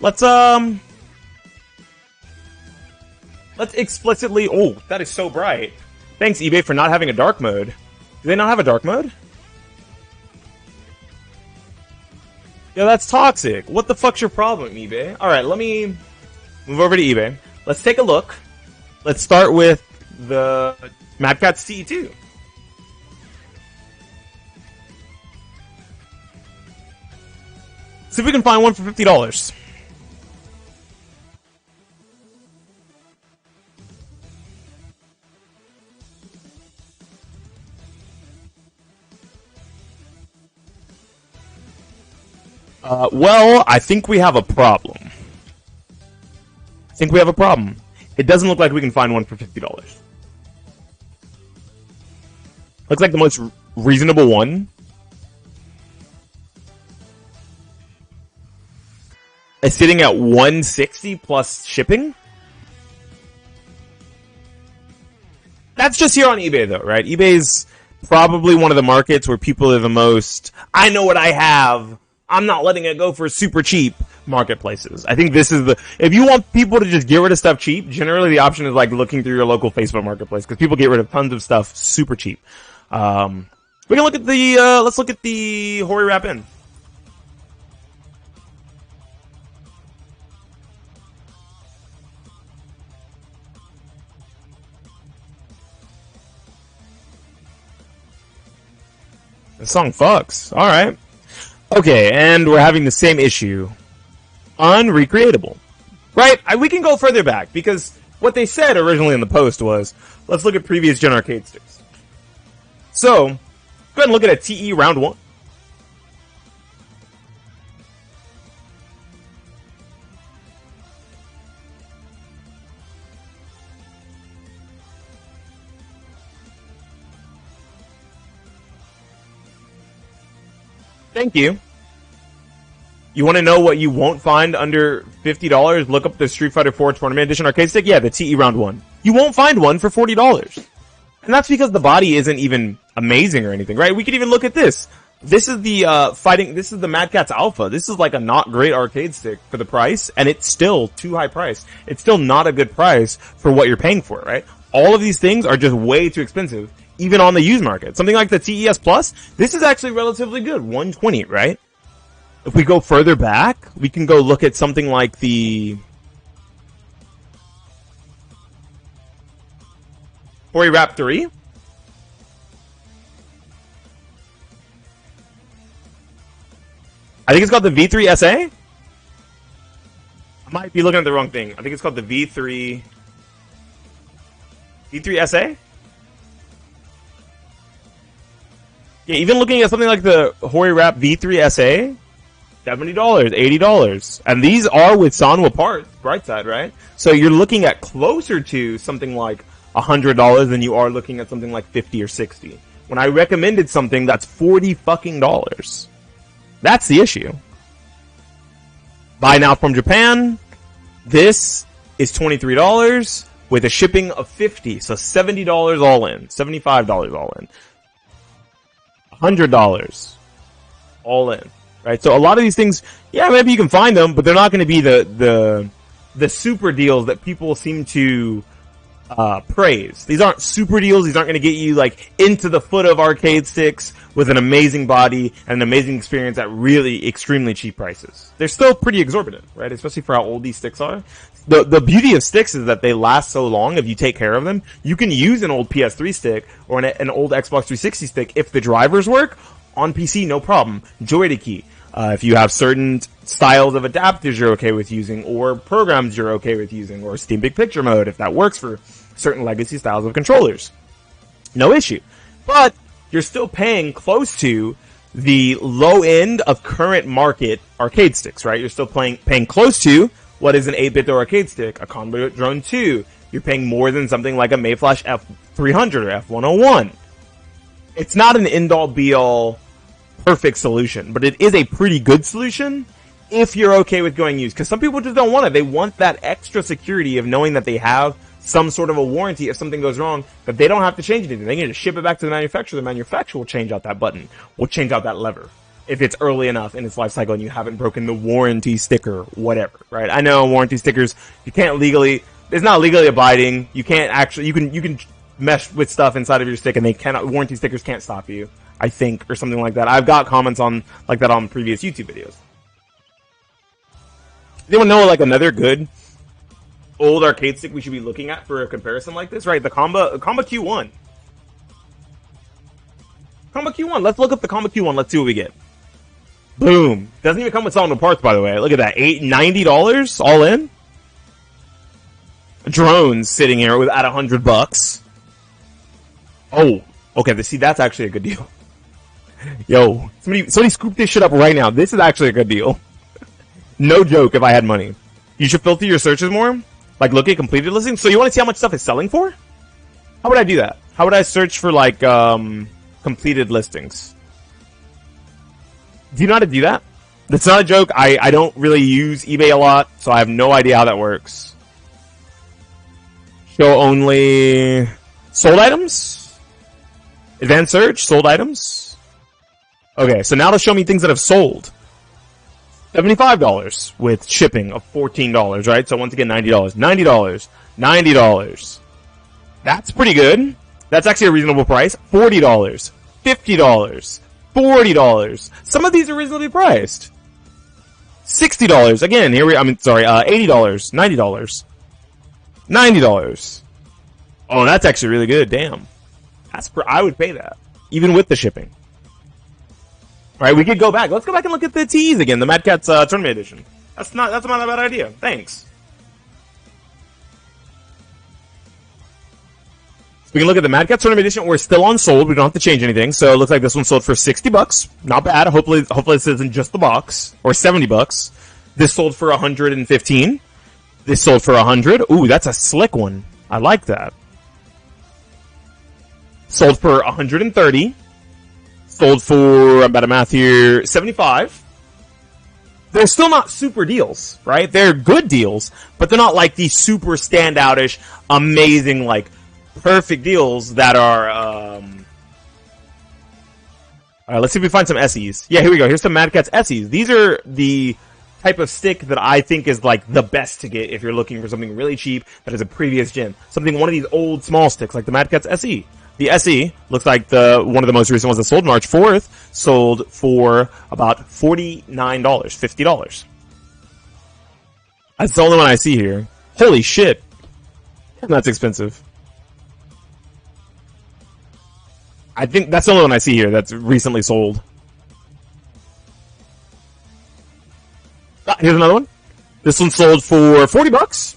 let's explicitly. Oh, that is so bright. Thanks, eBay, for not having a dark mode. Do they not have a dark mode? Yeah, that's toxic. What the fuck's your problem, eBay? Alright, let me move over to eBay. Let's take a look. Let's start with the Mad Catz CE2. See if we can find one for $50. Well, I think we have a problem. It doesn't look like we can find one for $50. Looks like the most reasonable one is sitting at $160 plus shipping. That's just here on eBay, though, right? eBay's probably one of the markets where people are the most, I know what I have, I'm not letting it go for super cheap marketplaces. I think this is if you want people to just get rid of stuff cheap, generally the option is like looking through your local Facebook marketplace, because people get rid of tons of stuff super cheap. We can look at the, let's look at the Hori Wrap In. The song fucks. Alright. Okay, and we're having the same issue. Unrecreatable. Right? We can go further back, because what they said originally in the post was, let's look at previous gen arcade sticks. So, go ahead and look at a TE round 1. Thank you. You want to know what you won't find under $50? Look up the Street Fighter 4 Tournament Edition arcade stick. Yeah, the TE round 1. You won't find one for $40. And that's because the body isn't even amazing or anything, right? We could even look at this. This is the this is the Mad Catz Alpha. This is like a not great arcade stick for the price, and it's still too high priced. It's still not a good price for what you're paying for, right? All of these things are just way too expensive, even on the used market. Something like the TES Plus, this is actually relatively good, $120, right? If we go further back, we can go look at something like the Hori Wrap 3. I think it's called the V3 SA. I might be looking at the wrong thing. I think it's called the V3 SA. Yeah, even looking at something like the Hori Wrap V3 SA, $70, $80. And these are with Sanwa parts, bright side, right? So you're looking at closer to something like $100 than you are looking at something like 50 or 60. When I recommended something that's $40 fucking dollars. That's the issue. Buy now from Japan. This is $23 with a shipping of $50. So $70 all in. $75 all in. $100 all in. Right? So a lot of these things, yeah, maybe you can find them, but they're not going to be the super deals that people seem to praise. These aren't super deals. These aren't going to get you like into the foot of arcade sticks with an amazing body and an amazing experience at really extremely cheap prices. They're still pretty exorbitant, right? Especially for how old these sticks are. The beauty of sticks is that they last so long if you take care of them. You can use an old PS3 stick or an old Xbox 360 stick if the drivers work on PC, no problem. Joy-to-key. If you have certain styles of adapters you're okay with using, or programs you're okay with using, or Steam Big Picture mode, if that works for certain legacy styles of controllers. No issue. But you're still paying close to the low end of current market arcade sticks, right? You're still paying close to what is an 8-bit arcade stick, a Combat Drone 2. You're paying more than something like a Mayflash F300 or F101. It's not an end-all be-all perfect solution, but it is a pretty good solution if you're okay with going used, because some people just don't want it. They want that extra security of knowing that they have some sort of a warranty if something goes wrong, that they don't have to change anything. They can just ship it back to the manufacturer. The manufacturer will change out that button, will change out that lever. if it's early enough in its life cycle and you haven't broken the warranty sticker, whatever, right? I know warranty stickers, you can't legally, it's not legally abiding. You can't actually, you can mesh with stuff inside of your stick and warranty stickers can't stop you, I think, or something like that. I've got comments on, like that on previous YouTube videos. Anyone know, like, another good old arcade stick we should be looking at for a comparison like this? Right, the Comba Q1. Comba Q1, let's look up the Comba Q1, let's see what we get. Boom. Doesn't even come with solid parts, by the way. Look at that. $90 all in. Drones sitting here with at $100. Oh, okay. See, that's actually a good deal. Yo, somebody scoop this shit up right now. This is actually a good deal. No joke. If I had money, you should filter your searches more. Like, look at completed listings. So you want to see how much stuff is selling for? How would I do that? How would I search for like completed listings? Do you know how to do that? That's not a joke. I don't really use eBay a lot, so I have no idea how that works. Show only sold items? Advanced search, sold items. Okay, so now it'll show me things that have sold. $75 with shipping of $14, right? So once again, $90. $90. $90. That's pretty good. That's actually a reasonable price. $40. $50. $40. Some of these are reasonably priced. $60. Again, $80. $90. $90. Oh, that's actually really good. Damn. I would pay that. Even with the shipping. Alright, we could go back. Let's go back and look at the TEs again. The Mad Catz Tournament Edition. That's not a bad idea. Thanks. We can look at the Mad Catz Tournament Edition. We're still on sold. We don't have to change anything. So it looks like this one sold for $60. Not bad. Hopefully this isn't just the box. Or $70. This sold for $115. This sold for $100. Ooh, that's a slick one. I like that. Sold for $130. Sold for, I'm about to math here, $75. They're still not super deals, right? They're good deals, but they're not like these super standoutish, amazing, like, perfect deals that are, alright, let's see if we find some SEs. Yeah, here we go. Here's some Mad Catz SEs. These are the type of stick that I think is, like, the best to get if you're looking for something really cheap that is a previous gen. One of these old small sticks, like the Mad Catz SE. The SE looks like one of the most recent ones that sold March 4th, sold for about $49, $50. That's the only one I see here. Holy shit. That's expensive. I think that's the only one I see here that's recently sold. Here's another one. This one sold for $40.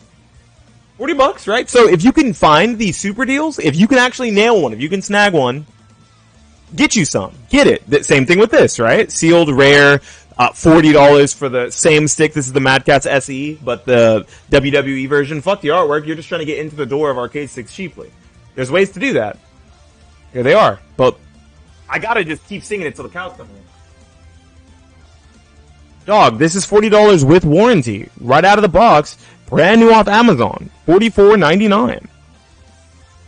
$40, right? So if you can find these super deals, if you can actually nail one, if you can snag one, get you some. Get it. Same thing with this, right? Sealed, rare, $40 for the same stick. This is the Mad Catz SE, but the WWE version. Fuck the artwork. You're just trying to get into the door of arcade sticks cheaply. There's ways to do that. Here they are. But I gotta just keep singing it till the cows come home. Dog, this is $40 with warranty. Right out of the box. Brand new off Amazon. $44.99.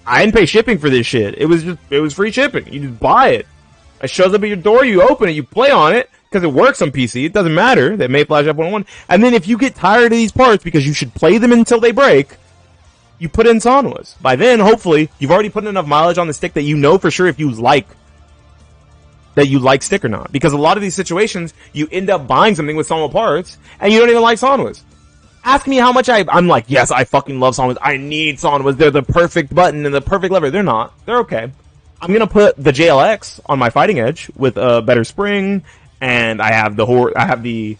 I didn't pay shipping for this shit. It was free shipping. You just buy it. It shows up at your door, you open it, you play on it, because it works on PC. It doesn't matter. They may flash up 101. And then if you get tired of these parts, because you should play them until they break, you put in Sanwas. By then, hopefully, you've already put enough mileage on the stick that you know for sure if you like stick or not. Because a lot of these situations, you end up buying something with Sanwa parts, and you don't even like Sanwas. Ask me how much I'm like, yes, I fucking love Sanwas. I need Sanwas. They're the perfect button and the perfect lever. They're not. They're okay. I'm gonna put the JLX on my Fighting Edge with a better spring, and I have the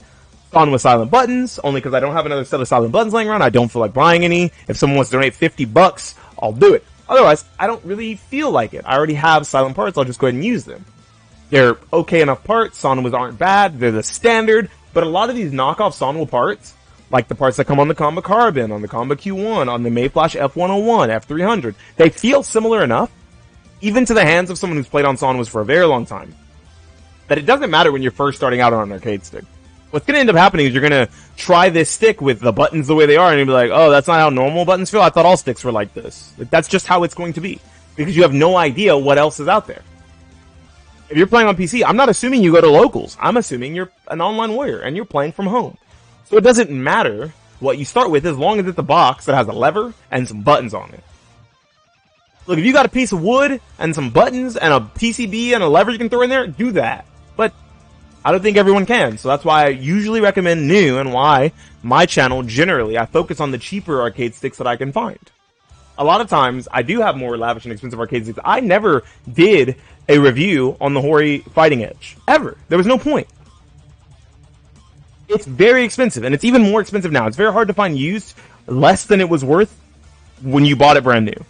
Sanwa silent buttons, only because I don't have another set of silent buttons laying around. I don't feel like buying any. If someone wants to donate $50, I'll do it. Otherwise, I don't really feel like it. I already have silent parts. I'll just go ahead and use them. They're okay enough parts. Sanwas aren't bad. They're the standard. But a lot of these knockoff Sanwa parts, like the parts that come on the Comba Carbon, on the Comba Q1, on the Mayflash F101, F300, they feel similar enough, even to the hands of someone who's played on Sanwas for a very long time, that it doesn't matter when you're first starting out on an arcade stick. What's going to end up happening is you're going to try this stick with the buttons the way they are, and you'll be like, oh, that's not how normal buttons feel? I thought all sticks were like this. Like, that's just how it's going to be, because you have no idea what else is out there. If you're playing on PC, I'm not assuming you go to locals. I'm assuming you're an online warrior and you're playing from home. So it doesn't matter what you start with as long as it's a box that has a lever and some buttons on it. Look, if you got a piece of wood and some buttons and a PCB and a lever you can throw in there, do that. But I don't think everyone can. So that's why I usually recommend new, and why my channel generally, I focus on the cheaper arcade sticks that I can find. A lot of times I do have more lavish and expensive arcade sticks. I never did a review on the Hori Fighting Edge. Ever. There was no point. It's very expensive, and it's even more expensive now. It's very hard to find used less than it was worth when you bought it brand new.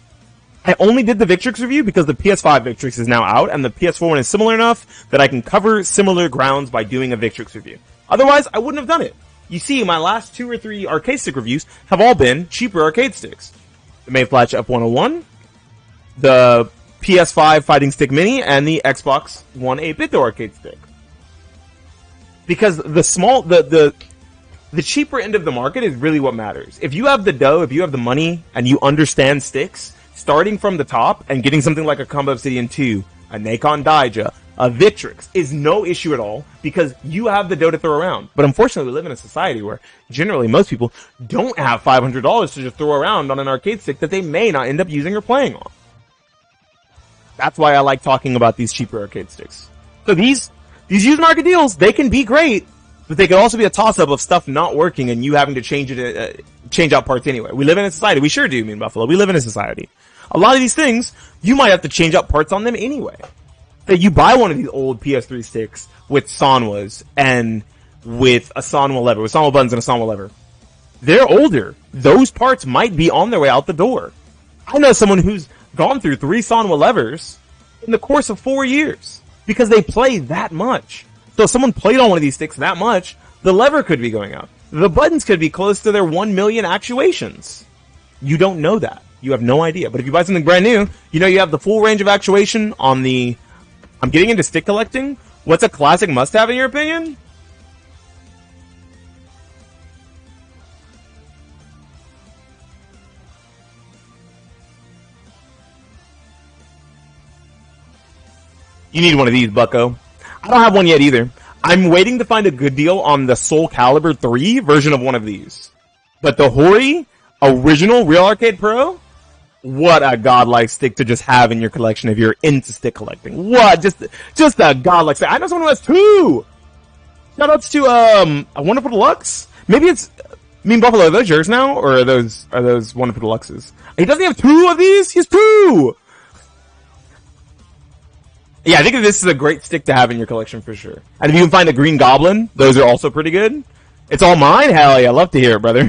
I only did the Victrix review because the PS5 Victrix is now out, and the PS4 one is similar enough that I can cover similar grounds by doing a Victrix review. Otherwise, I wouldn't have done it. You see, my last 2 or 3 arcade stick reviews have all been cheaper arcade sticks. The Mayflash F101, the PS5 Fighting Stick Mini, and the Xbox One 8-bit arcade stick. Because the cheaper end of the market is really what matters. If you have the dough, if you have the money, and you understand sticks, starting from the top and getting something like a Combo Obsidian 2, a Nacon Daija, a Victrix is no issue at all because you have the dough to throw around. But unfortunately, we live in a society where generally most people don't have $500 to just throw around on an arcade stick that they may not end up using or playing on. That's why I like talking about these cheaper arcade sticks. So these used market deals, they can be great, but they can also be a toss-up of stuff not working and you having to change out parts anyway. We live in a society. We sure do, Mean Buffalo. We live in a society. A lot of these things, you might have to change out parts on them anyway. That you buy one of these old PS3 sticks with Sanwas and with a Sanwa lever, with Sanwa buttons and a Sanwa lever. They're older. Those parts might be on their way out the door. I know someone who's gone through 3 Sanwa levers in the course of 4 years because they play that much. So if someone played on one of these sticks that much, the lever could be going out. The buttons could be close to their 1 million actuations. You don't know that. You have no idea. But if you buy something brand new, you know you have the full range of actuation on the... I'm getting into stick collecting. What's a classic must-have in your opinion? You need one of these, bucko. I don't have one yet either. I'm waiting to find a good deal on the Soul Calibur 3 version of one of these. But the Hori original Real Arcade Pro? What a godlike stick to just have in your collection if you're into stick collecting. What? Just a godlike stick. I know someone who has 2! Shoutouts to, a Wonderful Deluxe? Maybe it's, Mean Buffalo, are those yours now? Or are those Wonderful Deluxes? He doesn't have 2 of these? He has 2! Yeah, I think this is a great stick to have in your collection for sure. And if you can find a Green Goblin, those are also pretty good. It's all mine? Hell yeah, love to hear it, brother.